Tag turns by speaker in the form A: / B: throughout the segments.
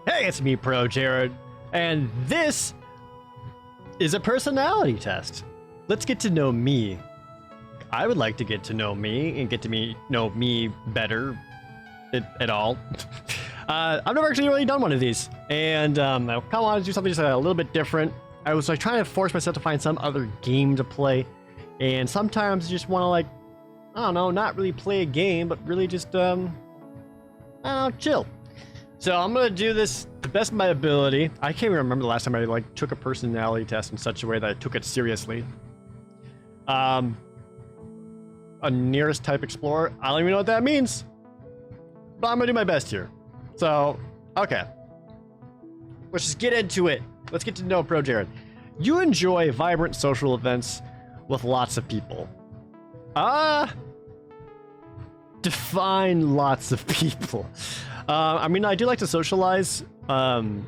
A: Hey, it's me, ProJared, and this is a personality test. Let's get to know me. I would like to get to know me and get to know me better at all. I've never actually really done one of these, and I kind of wanted to do something just a little bit different. I was like trying to force myself to find some other game to play, and sometimes I just want to, like, I don't know, not really play a game, but really just I don't know, chill. So I'm gonna do this the best of my ability. I can't even remember the last time I like took a personality test in such a way that I took it seriously. A nearest type explorer. I don't even know what that means, but I'm gonna do my best here. So, okay. Let's just get into it. Let's get to know ProJared. You enjoy vibrant social events with lots of people. Define lots of people. I mean, I do like to socialize, and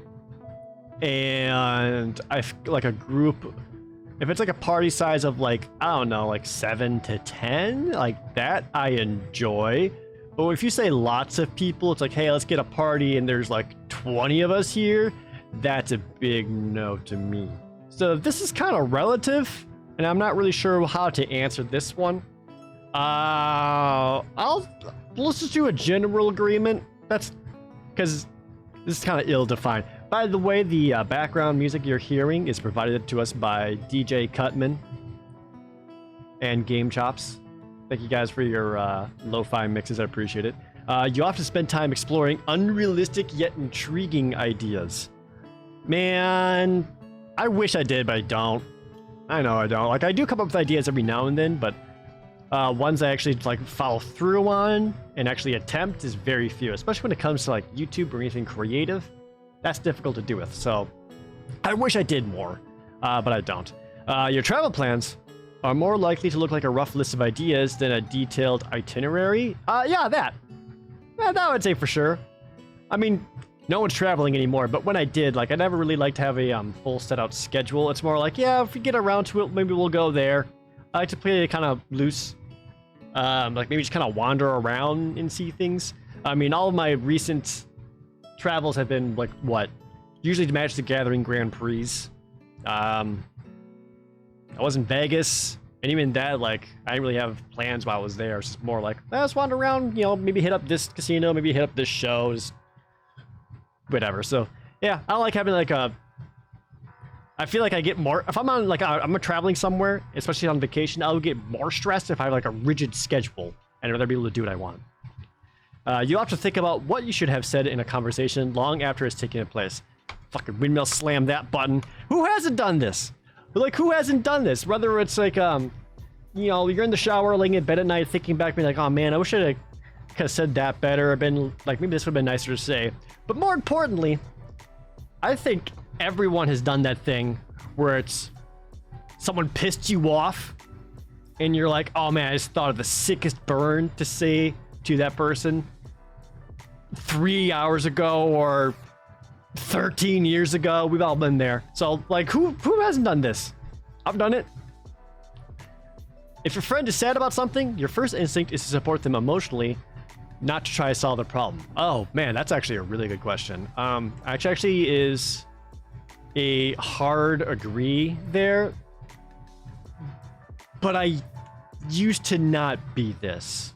A: I like a group. If it's like a party size of like, I don't know, like 7 to 10, like that I enjoy. But if you say lots of people, it's like, hey, let's get a party and there's like 20 of us here, that's a big no to me. So this is kind of relative, and I'm not really sure how to answer this one. Let's just do a general agreement. That's because this is kind of ill-defined. By the way, the background music you're hearing is provided to us by DJ Cutman and Game Chops. Thank you guys for your lo-fi mixes. I appreciate it. You often spend time exploring unrealistic yet intriguing ideas. Man, I wish I did, but I don't. I know I don't. Like, I do come up with ideas every now and then, but ones I actually like follow through on and actually attempt is very few, especially when it comes to like YouTube or anything creative. That's difficult to do with. So I wish I did more, but I don't. Your travel plans are more likely to look like a rough list of ideas than a detailed itinerary. Yeah, that I would say for sure. I mean, no one's traveling anymore, but when I did, like, I never really liked to have a full set out schedule. It's more like, yeah, if we get around to it, maybe we'll go there. I like to play it kind of loose. Like maybe just kind of wander around and see things. I mean, all of my recent travels have been like what? Usually to Magic the Gathering Grand Prix. I was in Vegas, and even that, like, I didn't really have plans while I was there. It's just more like, let's wander around, you know, maybe hit up this casino, maybe hit up this show, just whatever. So yeah, I don't like having like a. I feel like I get more if I'm on like I'm traveling somewhere, especially on vacation. I'll get more stressed if I have like a rigid schedule and I'd rather be able to do what I want. You have to think about what you should have said in a conversation long after it's taken place. Fucking windmill slam that button. Who hasn't done this? Like, who hasn't done this? Whether it's like you know, you're in the shower, laying in bed at night, thinking back, being like, oh man, I wish I could have said that better. Or been like, maybe this would have been nicer to say. But more importantly, I think everyone has done that thing where it's someone pissed you off and you're like, oh man, I just thought of the sickest burn to say to that person 3 hours ago or 13 years ago. We've all been there. So like, who hasn't done this? I've done it. If your friend is sad about something, your first instinct is to support them emotionally, not to try to solve the problem. Oh man, that's actually a really good question. Actually is a hard agree there, but I used to not be this,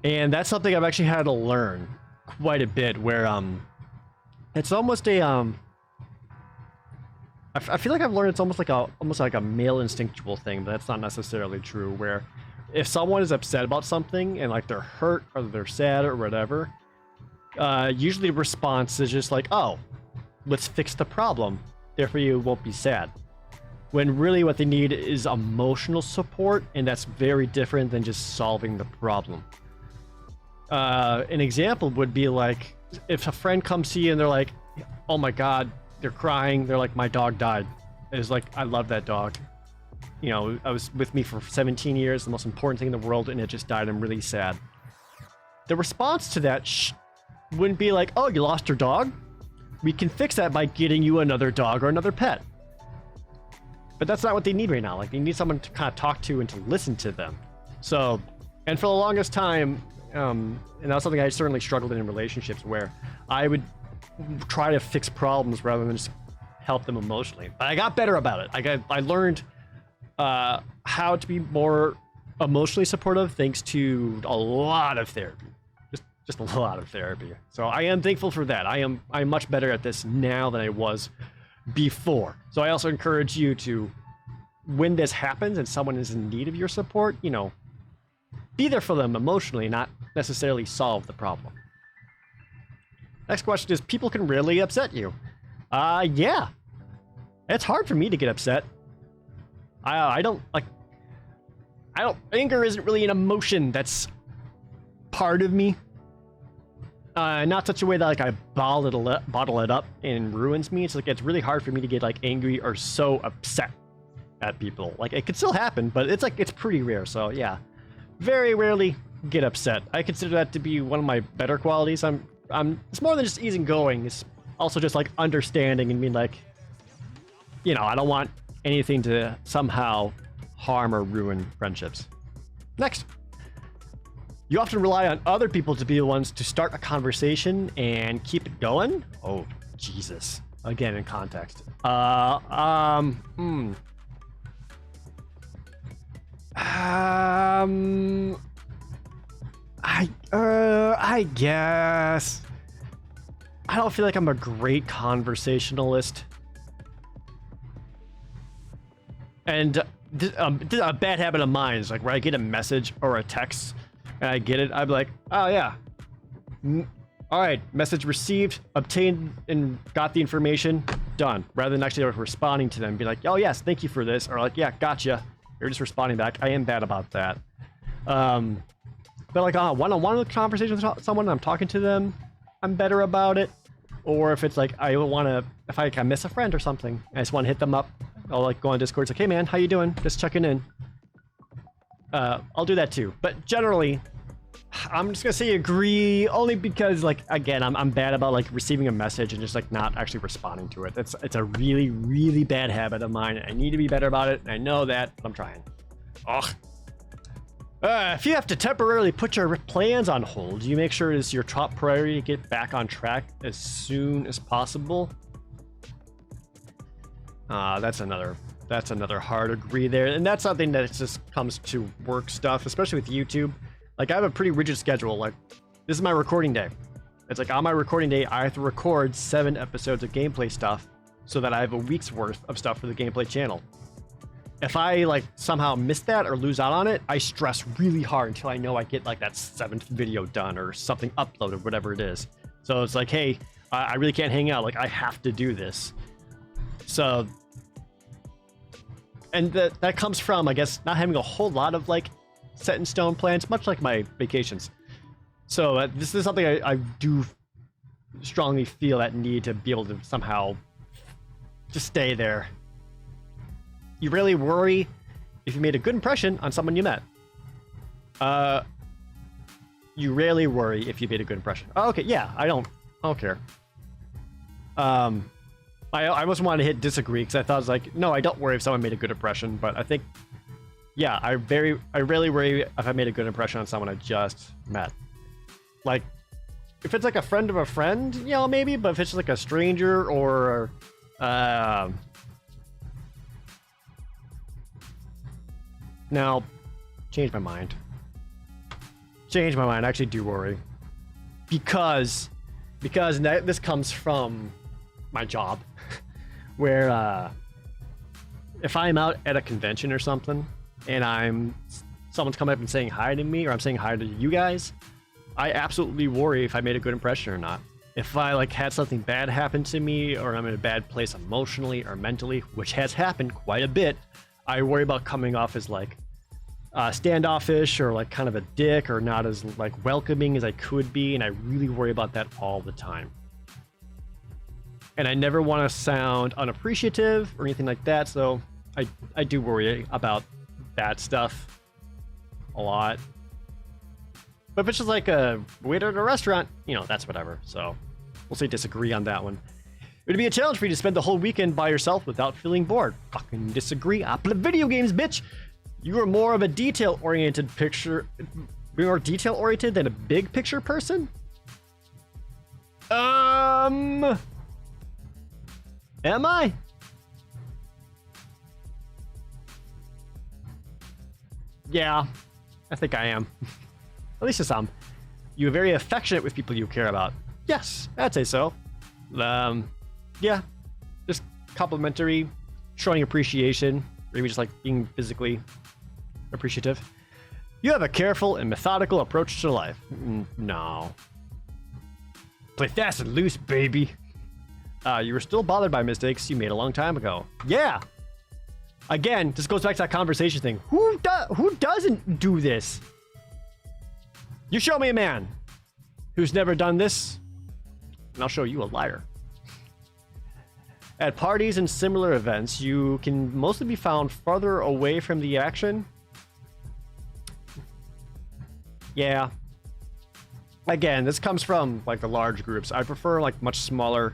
A: and that's something I've actually had to learn quite a bit, where it's almost a I feel like I've learned it's almost like a male instinctual thing, but that's not necessarily true, where if someone is upset about something and like they're hurt or they're sad or whatever, usually the response is just like, oh, let's fix the problem, therefore you won't be sad. When really what they need is emotional support, and that's very different than just solving the problem. An example would be like, if a friend comes to you and they're like, oh my god, they're crying, they're like, my dog died. It's like, I love that dog. You know, I was with me for 17 years, the most important thing in the world, and it just died. I'm really sad. The response to that wouldn't be like, oh, you lost your dog? We can fix that by getting you another dog or another pet. But that's not what they need right now. Like, they need someone to kind of talk to and to listen to them. So And for the longest time, and that's something I certainly struggled in relationships, where I would try to fix problems rather than just help them emotionally. But I got better about it. I learned how to be more emotionally supportive thanks to a lot of therapy. Just a lot of therapy. So I am thankful for that. I'm much better at this now than I was before. So I also encourage you to, when this happens and someone is in need of your support, you know, be there for them emotionally, not necessarily solve the problem. Next question is, people can really upset you. Yeah. It's hard for me to get upset. Anger isn't really an emotion that's part of me. Not such a way that like I bottle it up and ruins me. It's like it's really hard for me to get like angry or so upset at people. Like it could still happen, but it's pretty rare. So yeah, very rarely get upset. I consider that to be one of my better qualities. It's more than just easygoing. It's also just like understanding and being like, you know, I don't want anything to somehow harm or ruin friendships. Next. You often rely on other people to be the ones to start a conversation and keep it going? Oh, Jesus. Again, in context. I guess. I don't feel like I'm a great conversationalist. And a bad habit of mine is like where I get a message or a text and I get it, I'm like, oh yeah. All right, message received, obtained and got the information, done. Rather than actually responding to them, be like, oh yes, thank you for this. Or like, yeah, gotcha. You're just responding back. I am bad about that. But like on a one-on-one conversation with someone, I'm talking to them, I'm better about it. Or if it's like, if I miss a friend or something, I just want to hit them up. I'll like go on Discord, it's like, hey man, how you doing? Just checking in. I'll do that too. But generally, I'm just gonna say agree, only because like, again, I'm bad about like receiving a message and just like not actually responding to it. It's a really, really bad habit of mine. I need to be better about it, and I know that, but I'm trying. Ugh. If you have to temporarily put your plans on hold, do you make sure it is your top priority to get back on track as soon as possible? That's another hard agree there, and that's something that just comes to work stuff, especially with YouTube. Like I have a pretty rigid schedule. Like this is my recording day. It's like on my recording day, I have to record 7 episodes of gameplay stuff so that I have a week's worth of stuff for the gameplay channel. If I like somehow miss that or lose out on it, I stress really hard until I know I get like that 7th video done or something uploaded, whatever it is. So it's like, hey, I really can't hang out. Like I have to do this. So, and that comes from, I guess, not having a whole lot of like set in stone plans, much like my vacations. So this is something I do strongly feel that need to be able to somehow just stay there. You rarely worry if you made a good impression on someone you met. You rarely worry if you made a good impression. Oh, okay, yeah, I don't care. I almost wanted to hit disagree because I thought it was like, no, I don't worry if someone made a good impression, but I think, yeah, I rarely worry if I made a good impression on someone I just met. Like, if it's like a friend of a friend, you know, maybe, but if it's like a stranger or, now, change my mind. I actually do worry. Because this comes from my job, where if I'm out at a convention or something and someone's coming up and saying hi to me, or I'm saying hi to you guys, I absolutely worry if I made a good impression or not. If I like had something bad happen to me, or I'm in a bad place emotionally or mentally, which has happened quite a bit, I worry about coming off as like standoffish or like kind of a dick or not as like welcoming as I could be, and I really worry about that all the time. And I never want to sound unappreciative or anything like that, so I do worry about that stuff a lot. But if it's just like a waiter at a restaurant, you know, that's whatever. So we'll say disagree on that one. It would be a challenge for you to spend the whole weekend by yourself without feeling bored. Fucking disagree. I play video games, bitch. You are more of a detail-oriented Be more detail-oriented than a big picture person? Am I? Yeah, I think I am. At least to some. You're very affectionate with people you care about. Yes, I'd say so. Yeah, just complimentary, showing appreciation, maybe just like being physically appreciative. You have a careful and methodical approach to life. No. Play fast and loose, baby. You were still bothered by mistakes you made a long time ago. Yeah. Again, this goes back to that conversation thing. Who doesn't do this? You show me a man who's never done this, and I'll show you a liar. At parties and similar events, you can mostly be found farther away from the action. Yeah. Again, this comes from like the large groups. I prefer like much smaller,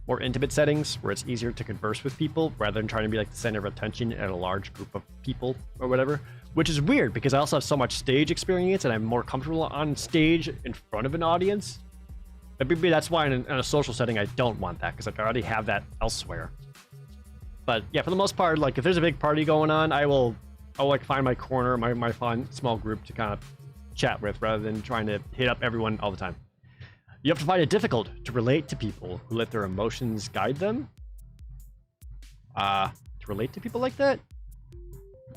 A: more intimate settings where it's easier to converse with people rather than trying to be like the center of attention at a large group of people or whatever. Which is weird because I also have so much stage experience and I'm more comfortable on stage in front of an audience. But maybe that's why in a social setting I don't want that, because I already have that elsewhere. But yeah, for the most part, like if there's a big party going on, I'll like find my corner, my fun small group to kind of chat with rather than trying to hit up everyone all the time. You have to find it difficult to relate to people who let their emotions guide them. To relate to people like that?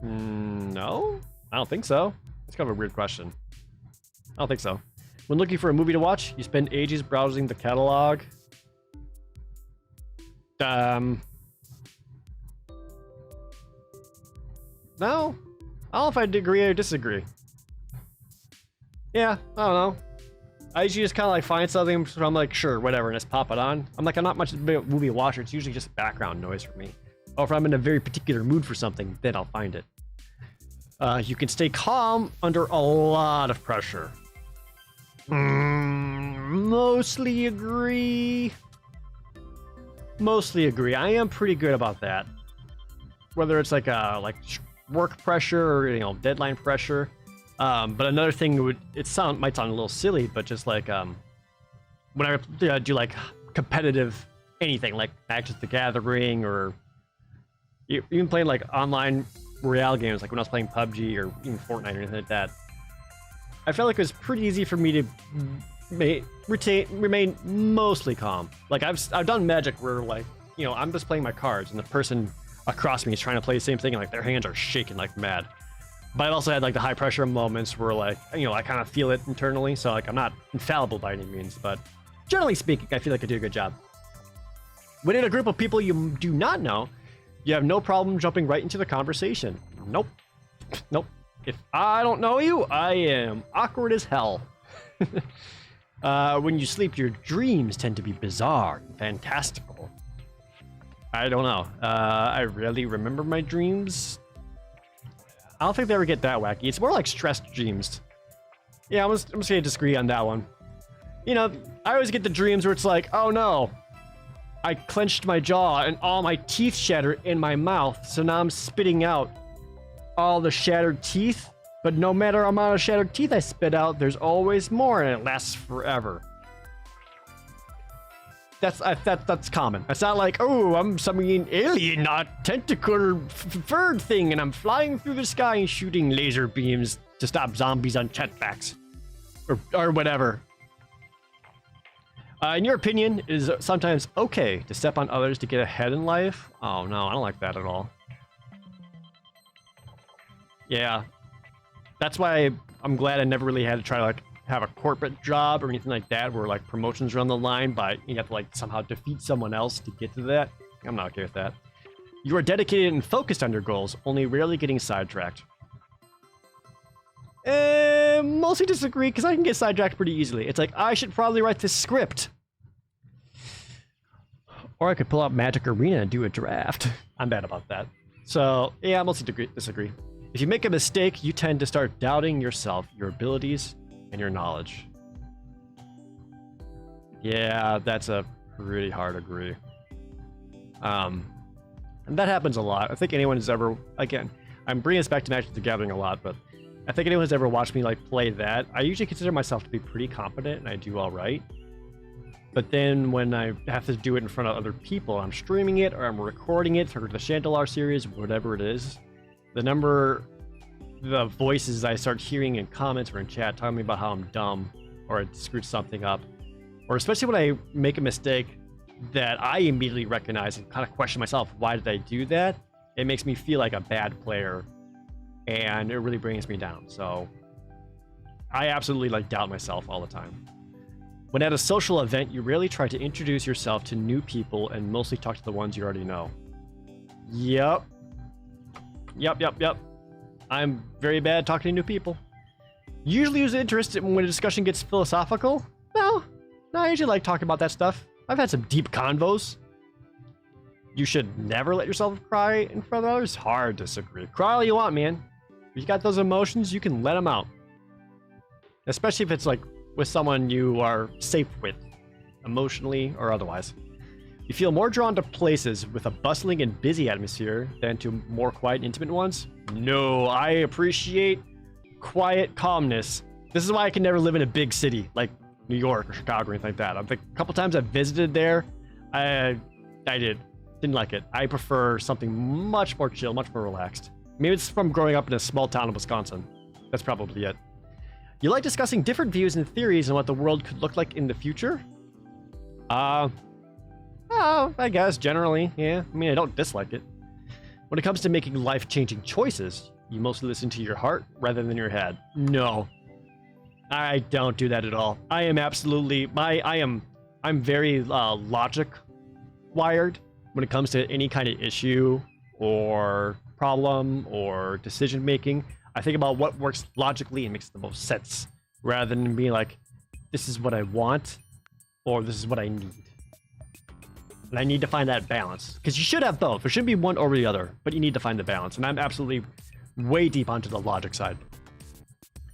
A: No, I don't think so. It's kind of a weird question. I don't think so. When looking for a movie to watch, you spend ages browsing the catalog. No, I don't know if I'd agree or disagree. Yeah, I don't know. I usually just kind of like find something, so I'm like, sure, whatever, and just pop it on. I'm not much of a movie watcher. It's usually just background noise for me. Or if I'm in a very particular mood for something, then I'll find it. You can stay calm under a lot of pressure. Mostly agree. Mostly agree. I am pretty good about that. Whether it's like work pressure or deadline pressure. But another thing might sound a little silly, but just like when I do like competitive anything like Magic the Gathering or even playing like online Royale games, like when I was playing PUBG or even Fortnite or anything like that, I felt like it was pretty easy for me to remain mostly calm. Like I've done Magic where like I'm just playing my cards and the person across me is trying to play the same thing and like their hands are shaking like mad. But I've also had like the high pressure moments where like I kind of feel it internally, so like I'm not infallible by any means, but generally speaking, I feel like I do a good job. When in a group of people you do not know, you have no problem jumping right into the conversation. Nope. If I don't know you, I am awkward as hell. When you sleep, your dreams tend to be bizarre and fantastical. I don't know. I rarely remember my dreams. I don't think they ever get that wacky. It's more like stressed dreams. Yeah, I'm just gonna disagree on that one. I always get the dreams where it's like, oh no, I clenched my jaw and all my teeth shattered in my mouth, so now I'm spitting out all the shattered teeth. But no matter the amount of shattered teeth I spit out, there's always more, and it lasts forever. That's common. It's not like, oh, I'm summoning alien, not tentacle furred thing, and I'm flying through the sky and shooting laser beams to stop zombies on jetpacks, or whatever. In your opinion, is it sometimes okay to step on others to get ahead in life? Oh no, I don't like that at all. Yeah, that's why I'm glad I never really had to try to like have a corporate job or anything like that where like promotions are on the line, but you have to like somehow defeat someone else to get to that. I'm not okay with that. You are dedicated and focused on your goals, only rarely getting sidetracked. Mostly disagree, because I can get sidetracked pretty easily. It's like, I should probably write this script. Or I could pull out Magic Arena and do a draft. I'm bad about that. So, yeah, I mostly disagree. If you make a mistake, you tend to start doubting yourself, your abilities, and your knowledge. Yeah, that's a pretty hard agree. And that happens a lot. I think anyone who's ever, again, I'm bringing us back to Magic the Gathering a lot, but I think anyone who's ever watched me like play that, I usually consider myself to be pretty competent and I do all right. But then when I have to do it in front of other people, I'm streaming it or I'm recording it for the Chandelar series, whatever it is, the voices I start hearing in comments or in chat telling me about how I'm dumb or I screwed something up, or especially when I make a mistake that I immediately recognize and kind of question myself, why did I do that? It makes me feel like a bad player and it really brings me down. So I absolutely like doubt myself all the time. When at a social event, you rarely try to introduce yourself to new people and mostly talk to the ones you already know. Yep. I'm very bad talking to new people. Usually lose interest when a discussion gets philosophical. No, I usually like talking about that stuff. I've had some deep convos. You should never let yourself cry in front of others. Hard to disagree. Cry all you want, man. If you got those emotions, you can let them out. Especially if it's like with someone you are safe with, emotionally or otherwise. You feel more drawn to places with a bustling and busy atmosphere than to more quiet, intimate ones? No, I appreciate quiet calmness. This is why I can never live in a big city like New York or Chicago or anything like that. I think a couple times I've visited there, I didn't like it. I prefer something much more chill, much more relaxed. Maybe it's from growing up in a small town in Wisconsin. That's probably it. You like discussing different views and theories on what the world could look like in the future? Oh, I guess generally, yeah. I mean, I don't dislike it. When it comes to making life-changing choices, you mostly listen to your heart rather than your head. No, I don't do that at all. I am absolutely, I'm very logic wired when it comes to any kind of issue or problem or decision making. I think about what works logically and makes the most sense rather than being like, this is what I want or this is what I need. And I need to find that balance because you should have both. There shouldn't be one over the other, but you need to find the balance. And I'm absolutely way deep onto the logic side.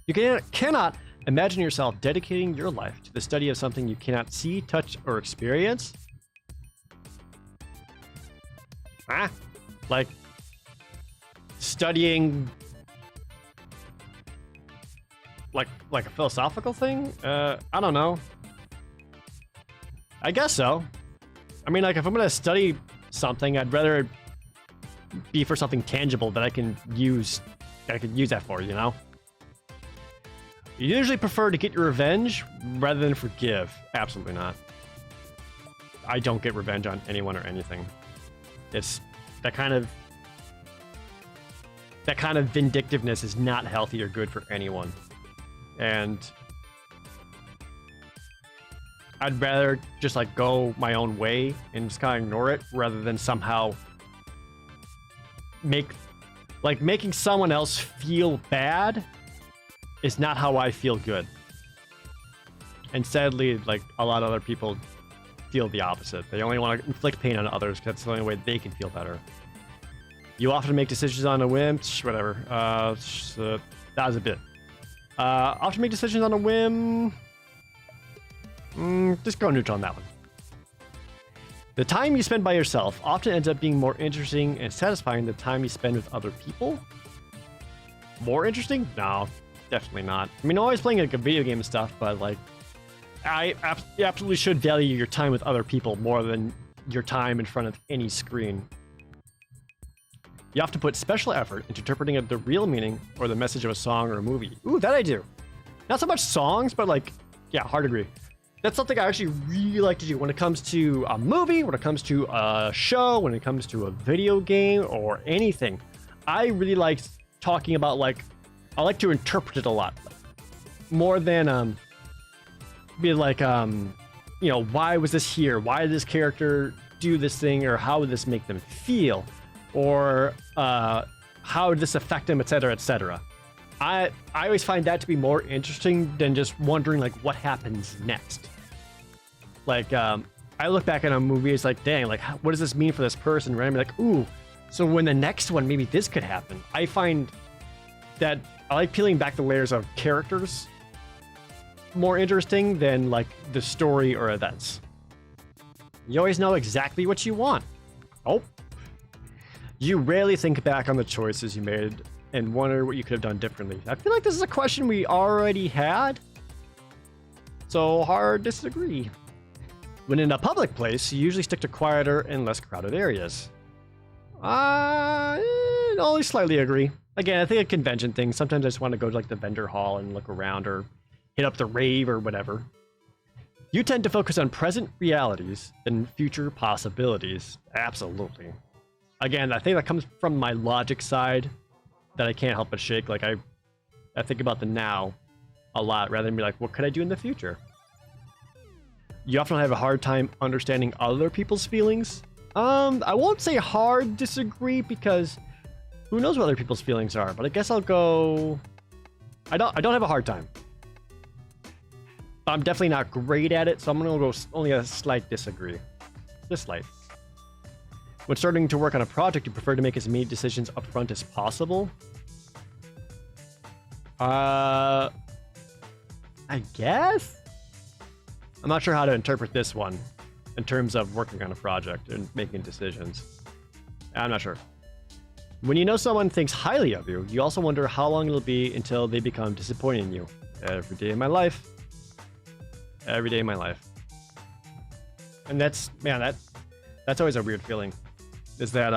A: You cannot imagine yourself dedicating your life to the study of something you cannot see, touch, or experience. Like studying like a philosophical thing? I don't know. I guess so. I mean, like if I'm gonna study something, I'd rather it be for something tangible that I can use that for, you know? You usually prefer to get your revenge rather than forgive. Absolutely not. I don't get revenge on anyone or anything. It's that kind of vindictiveness is not healthy or good for anyone. And I'd rather just like go my own way and just kind of ignore it rather than somehow making someone else feel bad is not how I feel good. And sadly, like a lot of other people feel the opposite. They only want to inflict pain on others because that's the only way they can feel better. You often make decisions on a whim. Whatever. That was a bit. Often make decisions on a whim. Just go neutral on that one. The time you spend by yourself often ends up being more interesting and satisfying than the time you spend with other people. More interesting? No, definitely not. I mean, I'm always playing like a video game and stuff, but like, you absolutely should value your time with other people more than your time in front of any screen. You have to put special effort into interpreting the real meaning or the message of a song or a movie. Ooh, that I do. Not so much songs, but like, yeah, hard to agree. That's something I actually really like to do when it comes to a movie, when it comes to a show, when it comes to a video game or anything. I really like talking about I like to interpret it a lot. More than be like, you know, why was this here? Why did this character do this thing? Or how would this make them feel? Or how did this affect them, etc., etc. I always find that to be more interesting than just wondering like what happens next. Like I look back at a movie, it's like, dang, like what does this mean for this person? Right? I'm like, ooh, so when the next one, maybe this could happen. I find that I like peeling back the layers of characters more interesting than like the story or events. You always know exactly what you want. Oh. You rarely think back on the choices you made and wonder what you could have done differently. I feel like this is a question we already had, so hard to disagree. When in a public place, you usually stick to quieter and less crowded areas. Only slightly agree. Again, I think a convention thing. Sometimes I just want to go to like the vendor hall and look around or hit up the rave or whatever. You tend to focus on present realities and future possibilities. Absolutely. Again, I think that comes from my logic side that I can't help but shake. Like I think about the now a lot rather than be like, what could I do in the future? You often have a hard time understanding other people's feelings. I won't say hard disagree because who knows what other people's feelings are, but I guess I'll go... I don't have a hard time. I'm definitely not great at it, so I'm gonna go only a slight disagree. Just slight. When starting to work on a project, you prefer to make as many decisions up front as possible? I guess? I'm not sure how to interpret this one in terms of working on a project and making decisions. I'm not sure. When you know someone thinks highly of you, you also wonder how long it'll be until they become disappointing in you. Every day of my life. Every day of my life. And that's, man, that's always a weird feeling. Is that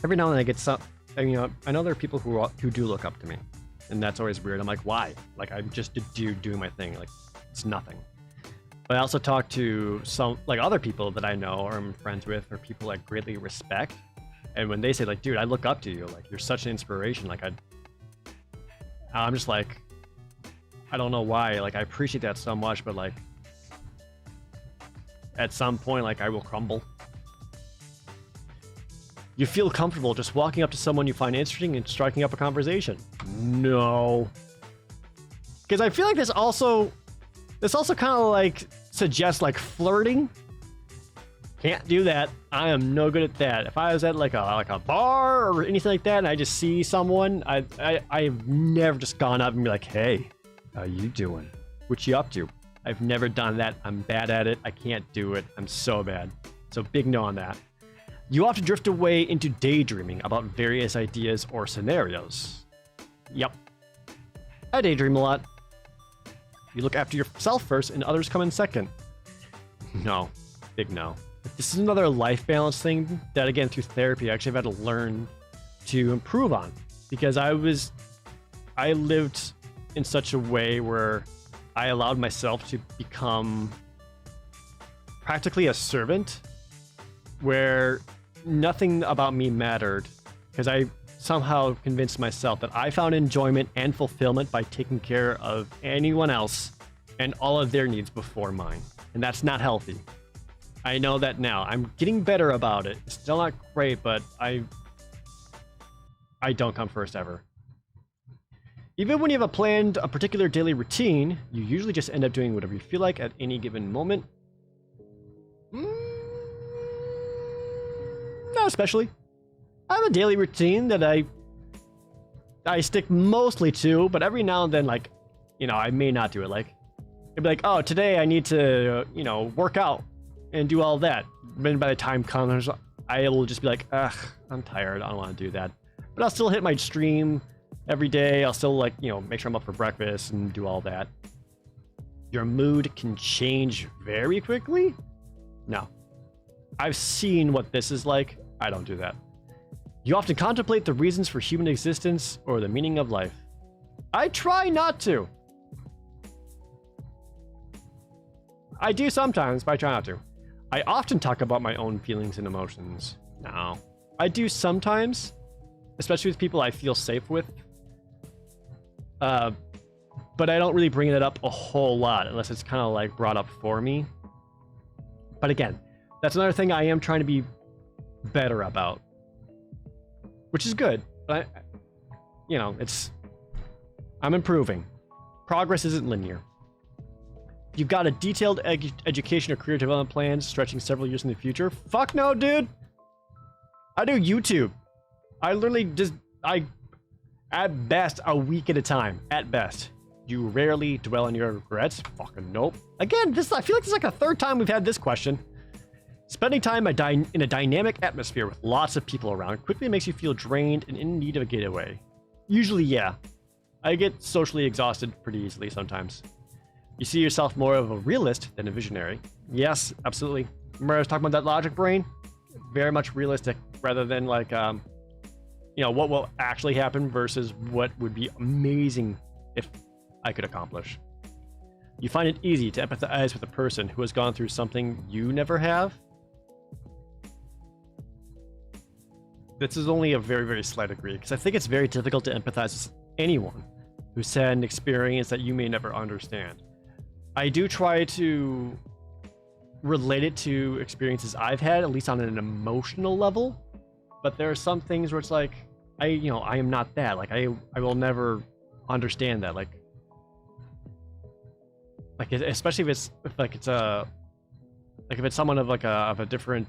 A: every now and then I get some, I know there are people who do look up to me, and that's always weird. I'm like, why? Like I'm just a dude doing my thing. Like it's nothing. But I also talk to some like other people that I know or I'm friends with or people I greatly respect, and when they say like, dude, I look up to you. Like you're such an inspiration. Like I'm just like, I don't know why. Like I appreciate that so much, but like at some point, like I will crumble. You feel comfortable just walking up to someone you find interesting and striking up a conversation? No. Because I feel like this also kind of like suggests like flirting. Can't do that. I am no good at that. If I was at like a bar or anything like that and I just see someone, I've never just gone up and be like, hey, how you doing? What you up to? I've never done that. I'm bad at it. I can't do it. I'm so bad. So big no on that. You often drift away into daydreaming about various ideas or scenarios. Yep. I daydream a lot. You look after yourself first and others come in second. No. Big no. This is another life balance thing that, again, through therapy, I actually have had to learn to improve on. Because I lived in such a way where I allowed myself to become practically a servant, where nothing about me mattered, because I somehow convinced myself that I found enjoyment and fulfillment by taking care of anyone else and all of their needs before mine. And that's not healthy. I know that now. I'm getting better about it. It's still not great, but I don't come first ever. Even when you have a particular daily routine, you usually just end up doing whatever you feel like at any given moment. Not especially. I have a daily routine that I stick mostly to, but every now and then, like, I may not do it. Like, it'd be like, oh, today I need to, work out and do all that. Then by the time comes, I will just be like, ugh, I'm tired. I don't want to do that. But I'll still hit my stream every day. I'll still, like, make sure I'm up for breakfast and do all that. Your mood can change very quickly? No. I've seen what this is like. I don't do that. You often contemplate the reasons for human existence or the meaning of life. I try not to. I do sometimes, but I try not to. I often talk about my own feelings and emotions. No. I do sometimes, especially with people I feel safe with. But I don't really bring it up a whole lot unless it's kind of like brought up for me. But again, that's another thing I am trying to be better about, which is good. But I'm improving. Progress isn't linear. You've got a detailed education or career development plans stretching several years in the future. Fuck no, dude. I do YouTube. I literally at best, a week at a time. At best. You rarely dwell on your regrets. Fucking nope. Again, I feel like this is like a third time we've had this question. Spending time in a dynamic atmosphere with lots of people around quickly makes you feel drained and in need of a getaway. Usually, yeah. I get socially exhausted pretty easily sometimes. You see yourself more of a realist than a visionary. Yes, absolutely. Remember I was talking about that logic brain? Very much realistic rather than like, you know, what will actually happen versus what would be amazing if I could accomplish. You find it easy to empathize with a person who has gone through something you never have. This is only a very, very slight degree, because I think it's very difficult to empathize with anyone who's had an experience that you may never understand. I do try to relate it to experiences I've had, at least on an emotional level, but there are some things where it's like, I am not that. Like, I will never understand that. Like especially if it's someone of a different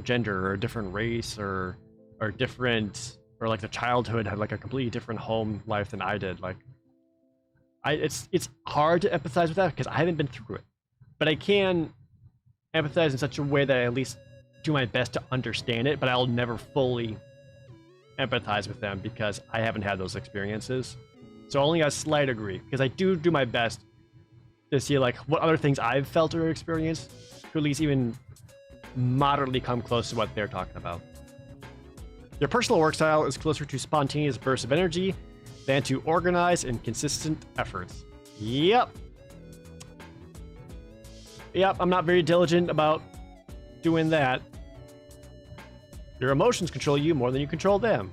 A: gender or a different race or different, or like the childhood had like a completely different home life than I did. Like it's hard to empathize with that because I haven't been through it, but I can empathize in such a way that I at least do my best to understand it, but I'll never fully empathize with them because I haven't had those experiences. So only a slight degree, because I do my best to see like what other things I've felt or experienced to at least even moderately come close to what they're talking about. Your personal work style is closer to spontaneous bursts of energy than to organized and consistent efforts. Yep, I'm not very diligent about doing that. Your emotions control you more than you control them.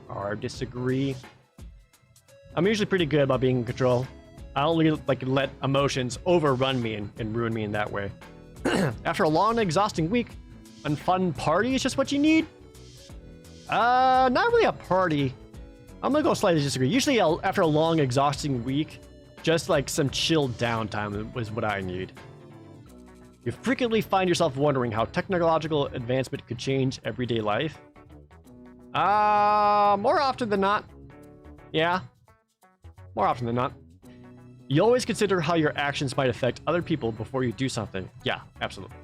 A: Or disagree. I'm usually pretty good about being in control. I don't really let emotions overrun me and ruin me in that way. After a long and exhausting week, a fun party is just what you need? Not really a party. I'm gonna go slightly disagree. Usually after a long, exhausting week, just like some chill downtime is what I need. You frequently find yourself wondering how technological advancement could change everyday life. More often than not. Yeah. More often than not. You always consider how your actions might affect other people before you do something. Yeah, absolutely.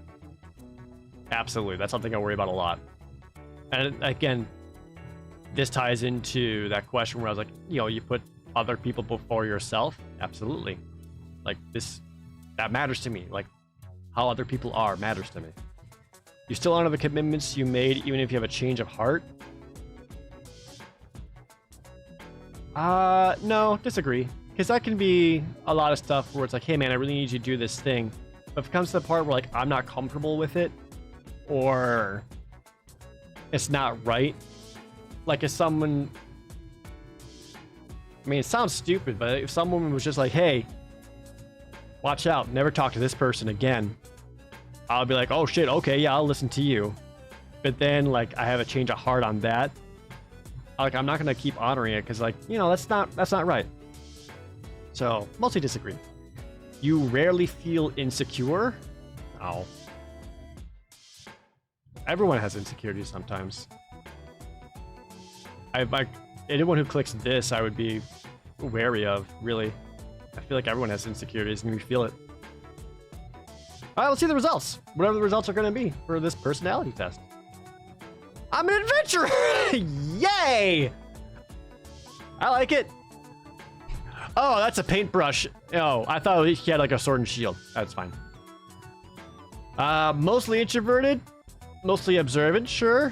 A: Absolutely. That's something I worry about a lot. And again, this ties into that question where I was like, you put other people before yourself. Absolutely. Like that matters to me. Like how other people are matters to me. You still honor the commitments you made even if you have a change of heart? No, disagree. Because that can be a lot of stuff where it's like, hey man, I really need you to do this thing. But if it comes to the part where like I'm not comfortable with it, or it's not right, like if someone, I mean, it sounds stupid, but if someone was just like, hey, watch out, never talk to this person again, I'll be like, oh shit, okay, yeah, I'll listen to you. But then like I have a change of heart on that, like I'm not gonna keep honoring it because like, that's not right. So mostly disagree. You rarely feel insecure? No. Everyone has insecurities sometimes. Anyone who clicks this, I would be wary of, really. I feel like everyone has insecurities and we feel it. All right, let's see the results. Whatever the results are going to be for this personality test. I'm an adventurer! Yay! I like it. Oh, that's a paintbrush. Oh, I thought he had like a sword and shield. That's fine. Mostly introverted. Mostly observant, sure.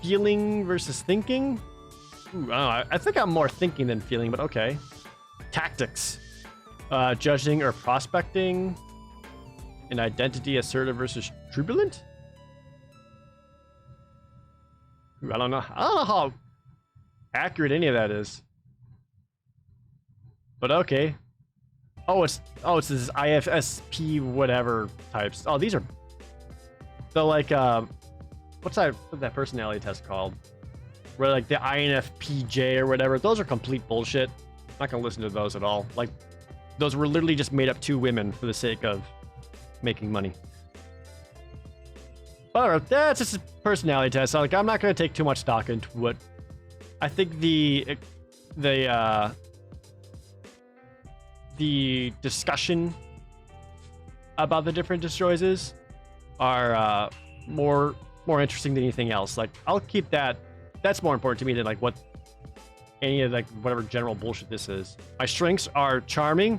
A: Feeling versus thinking. Ooh, I don't know. I think I'm more thinking than feeling, but okay. Tactics. Judging or prospecting. An identity, assertive versus turbulent. Ooh, I don't know how accurate any of that is. But okay. Oh, it's this IFSP whatever types. Oh, these are. So like, what's that personality test called? Where like the INFPJ or whatever. Those are complete bullshit. I'm not gonna listen to those at all. Like, those were literally just made up two women for the sake of making money. But that's just a personality test. So, like, I'm not gonna take too much stock into what. I think the discussion about the different choices are more interesting than anything else. Like, I'll keep that. That's more important to me than like what any of like whatever general bullshit this is. My strengths are charming,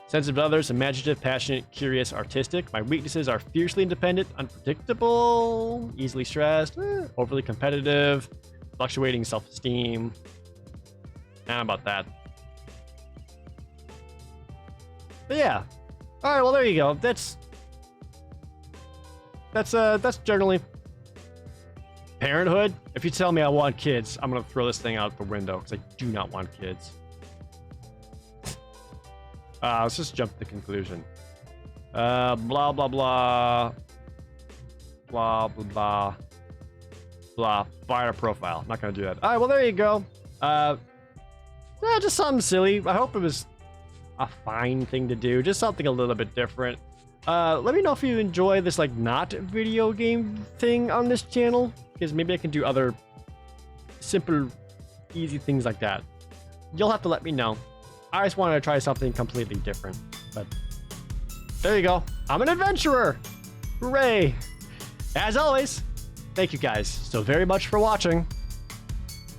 A: sensitive to others, imaginative, passionate, curious, artistic. My weaknesses are fiercely independent, unpredictable, easily stressed, overly competitive, fluctuating self-esteem. How about that? But yeah. All right, well there you go. That's generally parenthood. If you tell me I want kids, I'm gonna throw this thing out the window because I do not want kids. Let's just jump to the conclusion. Blah blah blah blah blah blah blah. Fire profile. I'm not gonna do that. All right, well there you go. Yeah, just something silly. I hope it was a fine thing to do. Just something a little bit different. Let me know if you enjoy this like not video game thing on this channel, because maybe I can do other simple, easy things like that. You'll have to let me know. I just wanted to try something completely different, but there you go. I'm an adventurer. Hooray. As always, thank you guys so very much for watching.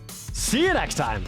A: See you next time.